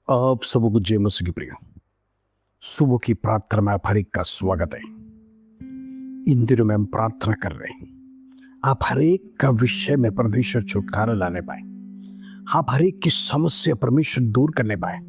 आप सबको जय मसीह की प्रिय सुबह की प्रार्थना में आप हर एक का स्वागत है। इन दिनों में हम प्रार्थना कर रहे हैं आप हर एक का विषय में परमेश्वर छुटकारा लाने पाए, आप हर एक की समस्या परमेश्वर दूर करने पाए,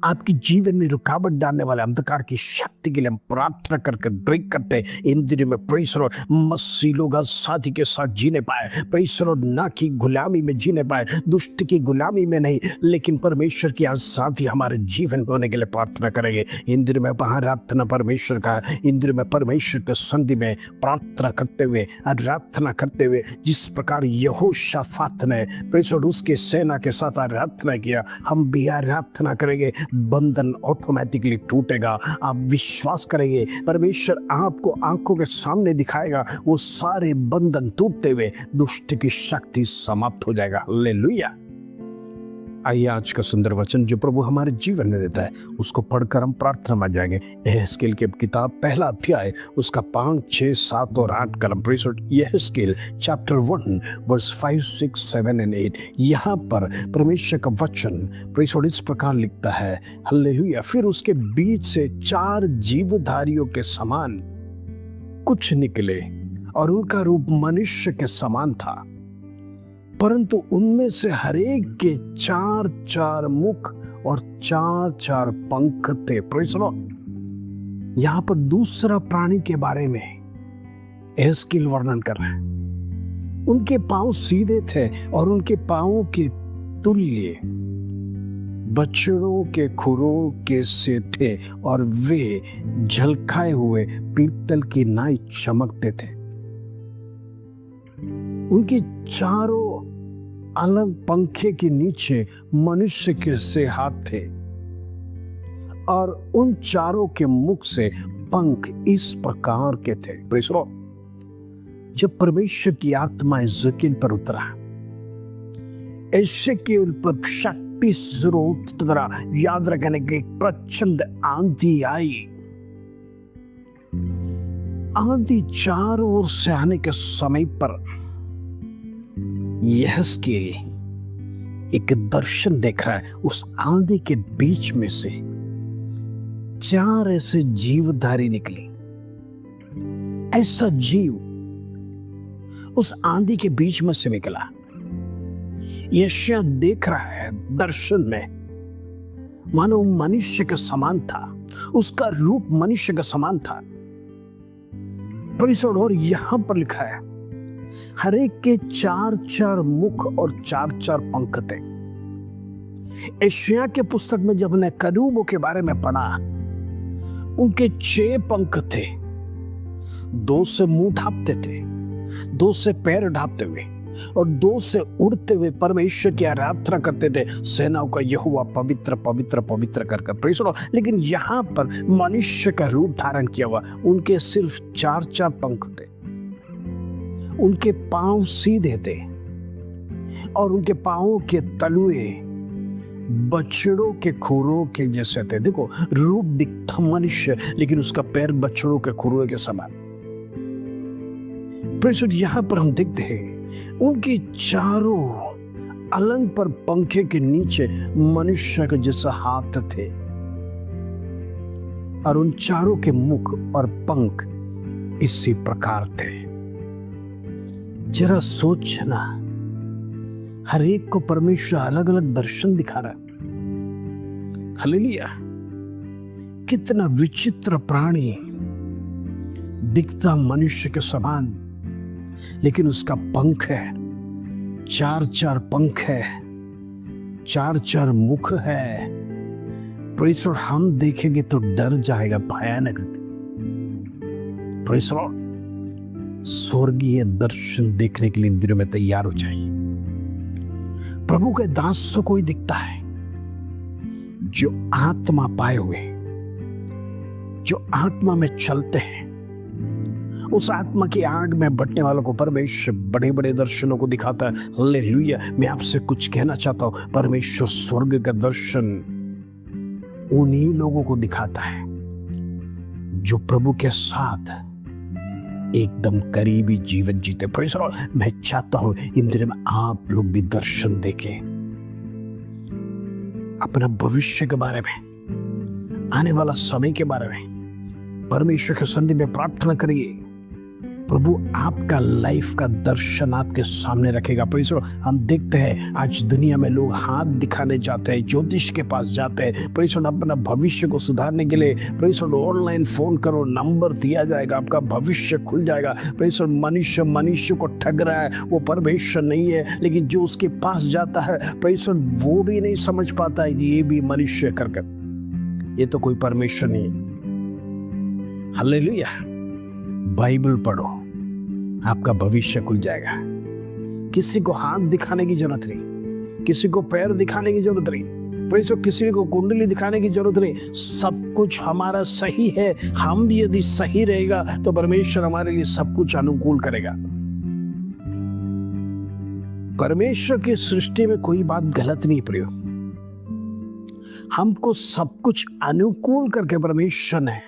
आपकी जीवन में रुकावट डालने वाले अंधकार की शक्ति के लिए हम प्रार्थना करके ब्रेक करते हैं। इन दिनों में परमेश्वर मसीह लोग साथी के साथ जीने पाए, परमेश्वर ना की गुलामी में जीने पाए, दुष्ट की गुलामी में नहीं, लेकिन परमेश्वर की आज साथी हमारे जीवन में होने के लिए प्रार्थना करेंगे। इन दिनों में प्रार्थना परमेश्वर का, इन दिनों में परमेश्वर के संधि में प्रार्थना करते हुए आराधना करते हुए जिस प्रकार यहोशाफात ने परमेश्वर उसके सेना के साथ आराधना किया, हम भी आराधना करेंगे। बंधन ऑटोमेटिकली टूटेगा। आप विश्वास करेंगे, परमेश्वर आपको आंखों के सामने दिखाएगा, वो सारे बंधन टूटते हुए दुष्ट की शक्ति समाप्त हो जाएगा। हालेलुया। आइए आज का सुंदर वचन जो प्रभु हमारे जीवन में देता है उसको पढ़कर हम प्रार्थना में जाएंगे। यहेजकेल की किताब पहला अध्याय उसका 5, 6, 7 और 8 कलम। यहेजकेल चैप्टर 1 वर्स 5, 6, 7 और 8। यहाँ पर परमेश्वर का वचन इस प्रकार लिखता है, हालेलुया। फिर उसके बीच से 4 जीवधारियों के समान कुछ निकले और उनका रूप मनुष्य के समान था, परंतु उनमें से हरेक के 4-4 मुख और 4-4 पंख थे। यहां पर दूसरा प्राणी के बारे में यहेजकेल वर्णन कर रहा है। उनके पांव सीधे थे और उनके पांवों के तुल्य बछड़ों के खुरों के से थे और वे झलकाए हुए पीतल की नाई चमकते थे। उनके चारों अलग पंखे के नीचे मनुष्य के से हाथ थे और उन चारों के मुख से पंख इस प्रकार के थे। जब परमेश्वर की आत्मा यहेजकेल पर उतरा, यहेजकेल पर शक्ति स्रोत द्वारा याद रखने की प्रचंड आंधी आई। आंधी चारों ओर से आने के समय पर यहेजकेल एक दर्शन देख रहा है। उस आंधी के बीच में से 4 ऐसे जीवधारी निकले। ऐसा जीव उस आंधी के बीच में से निकला। यशायाह देख रहा है दर्शन में, मानो मनुष्य के समान था, उसका रूप मनुष्य के समान था। और यहां पर लिखा है हर एक के 4-4 मुख और 4-4 पंख थे। यशायाह के पुस्तक में जब ने करूबों के बारे में पढ़ा, उनके 6 पंख थे, 2 से मुंह ढांपते थे, 2 से पैर ढांपते हुए और 2 से उड़ते हुए परमेश्वर की आराधना करते थे। सेनाओं का यहोवा पवित्र पवित्र पवित्र कर। लेकिन यहां पर मनुष्य का रूप धारण किया हुआ, उनके सिर्फ 4-4 पंख थे, उनके पांव सीधे थे और उनके पांवों के तलुए बछड़ों के खुरों के जैसे थे। देखो, रूप दिखता मनुष्य, लेकिन उसका पैर बछड़ों के खुरों के समान। यहां पर हम देखते हैं उनके चारों अलंग पर पंखे के नीचे मनुष्य के जैसा हाथ थे और उन चारों के मुख और पंख इसी प्रकार थे। जरा सोचना, हर एक को परमेश्वर अलग अलग दर्शन दिखा रहा है। हालेलुया। कितना विचित्र प्राणी दिखता मनुष्य के समान, लेकिन उसका पंख है, 4-4 पंख है, 4-4 मुख है। परमेश्वर हम देखेंगे तो डर जाएगा, भयानक। परमेश्वर स्वर्गीय दर्शन देखने के लिए इन दिनों में तैयार हो जाइए। प्रभु के दासों को ही दिखता है जो आत्मा पाए हुए, जो आत्मा में चलते हैं। उस आत्मा की आग में बढ़ने वालों को परमेश्वर बड़े बड़े दर्शनों को दिखाता है। हालेलुया। मैं आपसे कुछ कहना चाहता हूं, परमेश्वर स्वर्ग का दर्शन उन्हीं लोगों को दिखाता है जो प्रभु के साथ एकदम करीबी जीवन जीते। मैं चाहता हूं इन दिनों में आप लोग भी दर्शन देखें। अपना भविष्य के बारे में, आने वाला समय के बारे में परमेश्वर के सन्निधि में प्रार्थना करिए। प्रभु आपका लाइफ का दर्शन आपके सामने रखेगा। परमेश्वर, हम देखते हैं आज दुनिया में लोग हाथ दिखाने जाते हैं, ज्योतिष के पास जाते हैं। परमेश्वर, अपना भविष्य को सुधारने के लिए परमेश्वर ऑनलाइन फोन करो, नंबर दिया जाएगा, आपका भविष्य खुल जाएगा। परमेश्वर, मनुष्य को ठग रहा है, वो परमेश्वर नहीं है, लेकिन जो उसके पास जाता है परमेश्वर वो भी नहीं समझ पाता है ये भी मनुष्य कर ये तो कोई परमेश्वर नहीं है। हालेलुया। बाइबल पढ़ो, आपका भविष्य खुल जाएगा। किसी को हाथ दिखाने की जरूरत नहीं, किसी को पैर दिखाने की जरूरत नहीं, परमेश्वर किसी को कुंडली दिखाने की जरूरत नहीं। सब कुछ हमारा सही है। हम भी यदि सही रहेगा तो परमेश्वर हमारे लिए सब कुछ अनुकूल करेगा। परमेश्वर की सृष्टि में कोई बात गलत नहीं प्रियो। हमको सब कुछ अनुकूल करके परमेश्वर ने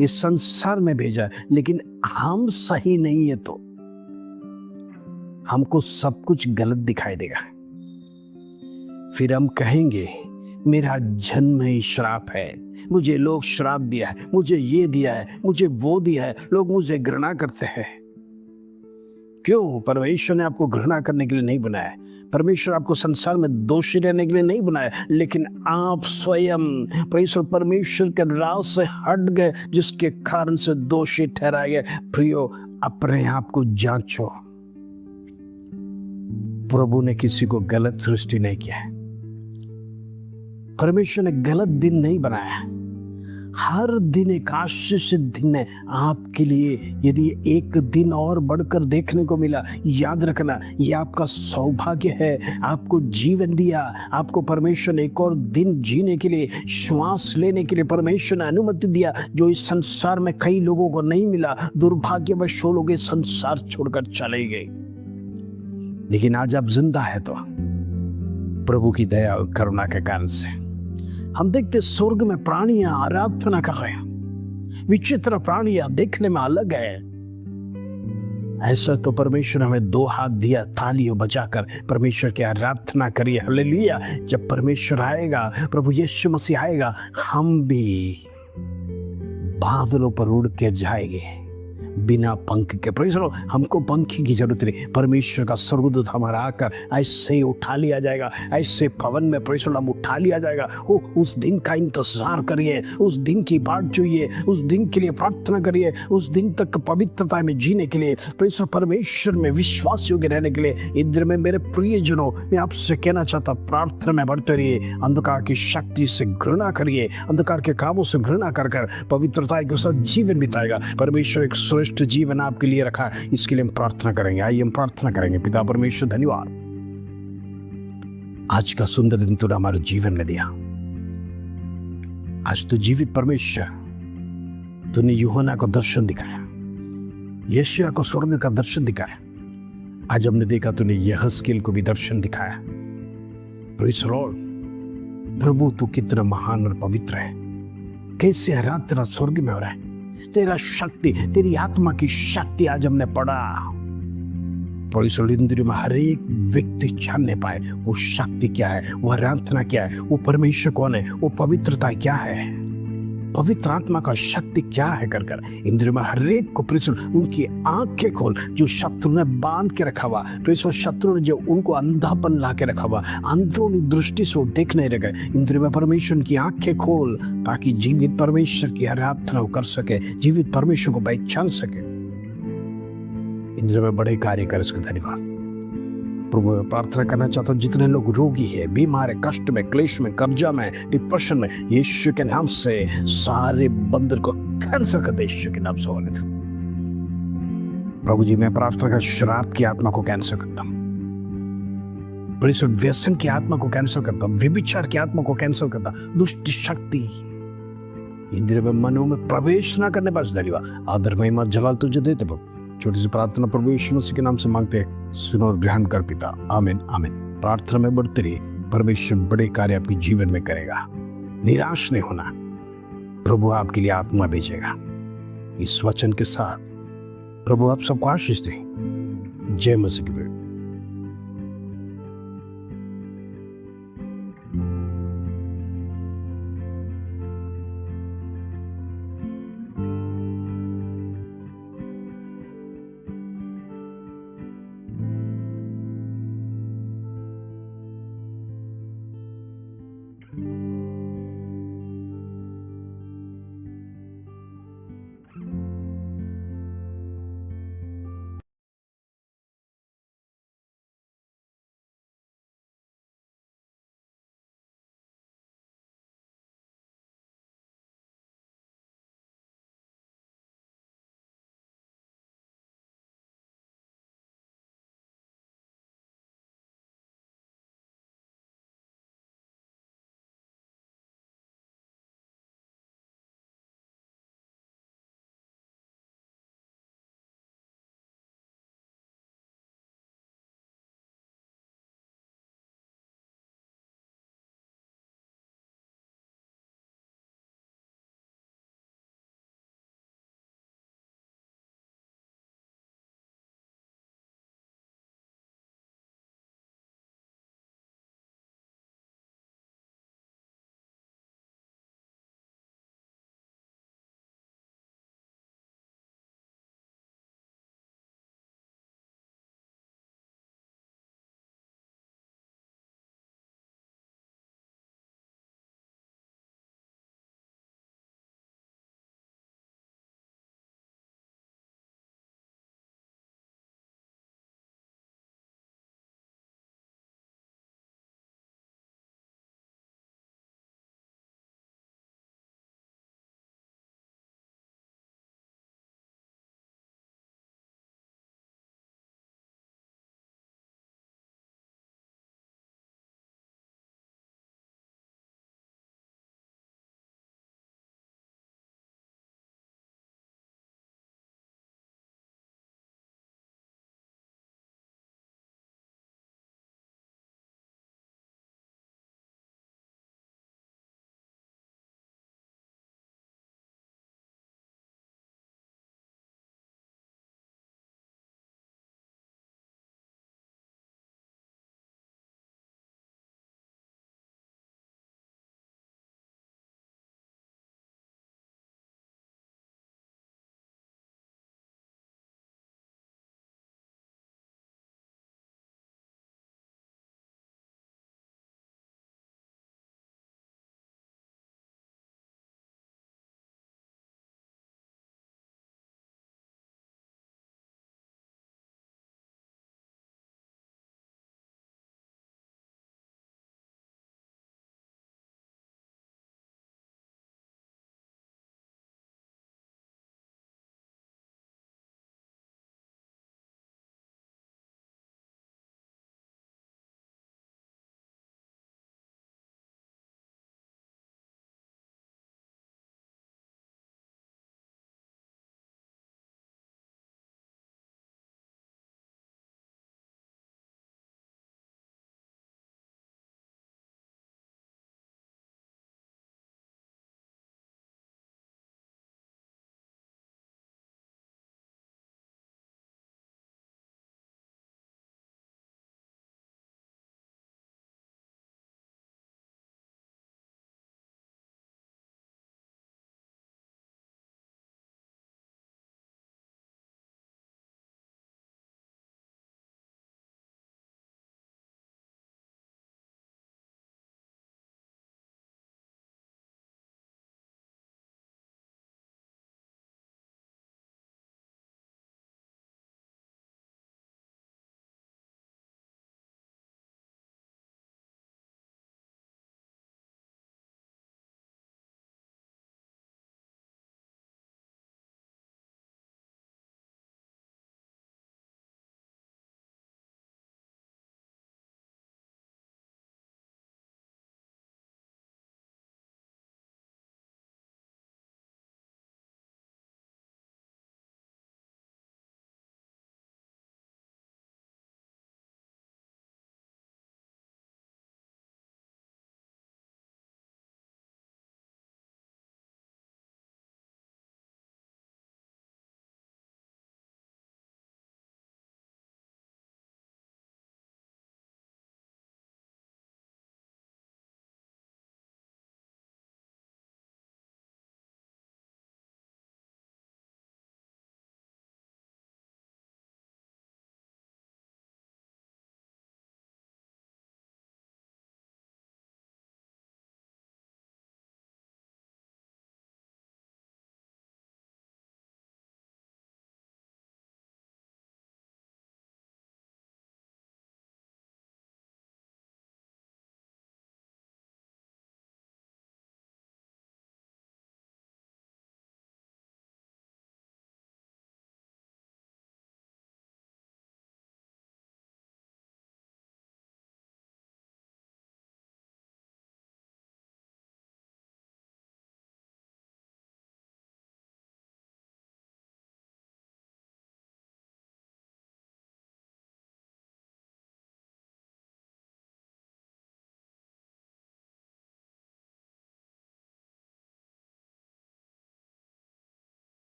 इस संसार में भेजा है, लेकिन हम सही नहीं है तो हमको सब कुछ गलत दिखाई देगा। फिर हम कहेंगे मेरा जन्म ही श्राप है, मुझे लोग श्राप दिया है, मुझे ये दिया है, मुझे वो दिया है, लोग मुझे घृणा करते हैं। क्यों? परमेश्वर ने आपको घृणा करने के लिए नहीं बनाया। परमेश्वर आपको संसार में दोषी रहने के लिए नहीं बनाया, लेकिन आप स्वयं परमेश्वर के राह से हट गए, जिसके कारण से दोषी ठहराए गए। प्रियो, अपने आप को जांचो। प्रभु ने किसी को गलत सृष्टि नहीं किया है। परमेश्वर ने गलत दिन नहीं बनाया। हर दिन एक आशीषित दिन है आपके लिए। यदि एक दिन और बढ़कर देखने को मिला, याद रखना ये आपका सौभाग्य है। आपको जीवन दिया, आपको परमेश्वर ने एक और दिन जीने के लिए, श्वास लेने के लिए परमेश्वर ने अनुमति दिया, जो इस संसार में कई लोगों को नहीं मिला। दुर्भाग्यवश वो लोग इस संसार छोड़कर चले गए, लेकिन आज आप जिंदा है तो प्रभु की दया और करुणा के कारण से। हम देखते स्वर्ग में प्राणियां आराधना कर रहे हैं, विचित्र प्राणियां देखने में अलग है। ऐसा तो परमेश्वर हमें दो हाथ दिया, तालियों बजाकर परमेश्वर की आराधना करिए। हालेलुया। जब परमेश्वर आएगा, प्रभु यीशु मसीह आएगा, हम भी बादलों पर उड़ के जाएंगे बिना पंख के। परमेश्वर, हमको पंख की जरूरत नहीं। परमेश्वर का स्वर्गदूत हमारा आकर ऐसे उठा लिया जाएगा, ऐसे पवन में परमेश्वर हम उठा लिया जाएगा। उस दिन का इंतजार करिए, उस दिन की बाट जोइए, उस दिन के लिए प्रार्थना करिए, उस दिन तक पवित्रता में जीने के लिए, परमेश्वर में विश्वास योग्य रहने के लिए। इधर में मेरे प्रियजनों, मैं आपसे कहना चाहता, प्रार्थना में बढ़ते रहिए। अंधकार की शक्ति से घृणा करिए, अंधकार के कामों से घृणा कर पवित्रता के साथ जीवन बिताएगा। परमेश्वर एक श्रेष्ठ जीवन आपके लिए रखा है, इसके लिए हम प्रार्थना करेंगे। आइए हम प्रार्थना करेंगे। पिता परमेश्वर, धन्यवाद आज का सुंदर दिन तूने हमारे जीवन में दिया। आज तो जीवित परमेश्वर, तूने यूहन्ना को दर्शन दिखाया, यशायाह को स्वर्ग का दर्शन दिखाया। आज हमने देखा तूने यहज़केल को भी दर्शन दिखाया। प्रभु तू कितना महान और पवित्र है। कैसे आराधना स्वर्ग में हो रहा है। तेरा शक्ति, तेरी आत्मा की शक्ति आज हमने पढ़ा। परमेश्वर, इंद्रियों में हर एक व्यक्ति जानने पाए वो शक्ति क्या है, वो आराधना क्या है, वो परमेश्वर कौन है, वो पवित्रता क्या है, पवित्र आत्मा का शक्ति क्या है कर इंद्रियों में हर एक को परमेश्वर उनकी आंखें खोल। जो शत्रु ने बांध के रखा हुआ, परमेश्वर शत्रु ने जो उनको अंधापन ला के रखा हुआ, अंदरूनी दृष्टि से वो देख नहीं रहे, इंद्रियों में परमेश्वर की आंखें खोल, ताकि जीवित परमेश्वर की आराधना कर सके, जीवित परमेश्वर को पहचान सके। इंद्रियों में बड़े कार्य कर। इसका धन्यवाद प्रभु। मैं प्रार्थना करना चाहता हूँ, जितने लोग रोगी है, बीमार है, कष्ट में, क्लेश में, कब्जा में, डिप्रेशन में, यीशु के नाम से सारे बंधन को कैंसिल कर दे, यीशु के नाम से होने दो। प्रभु जी, मैं प्रार्थना कर शराब की आत्मा को कैंसिल करता हूँ, व्यसन की आत्मा को कैंसिल करता हूँ, व्यभिचार की आत्मा को कैंसिल करता हूँ, दुष्ट शक्ति इंद्रियों में, मनों में प्रवेश ना करने पास। धन्यवाद, आदर, महिमा, जलाल तुझे देते प्रभु। छोटी सी प्रार्थना प्रभु यीशु मसीह के नाम से मांगते, सुनो और ग्रहण कर पिता। आमीन आमीन। प्रार्थना में बढ़ते रहिए, परमेश्वर बड़े कार्य आपके जीवन में करेगा। निराश नहीं होना, प्रभु आपके लिए आत्मा भेजेगा। इस वचन के साथ प्रभु आप सबको आशीष दे। जय मसीह की।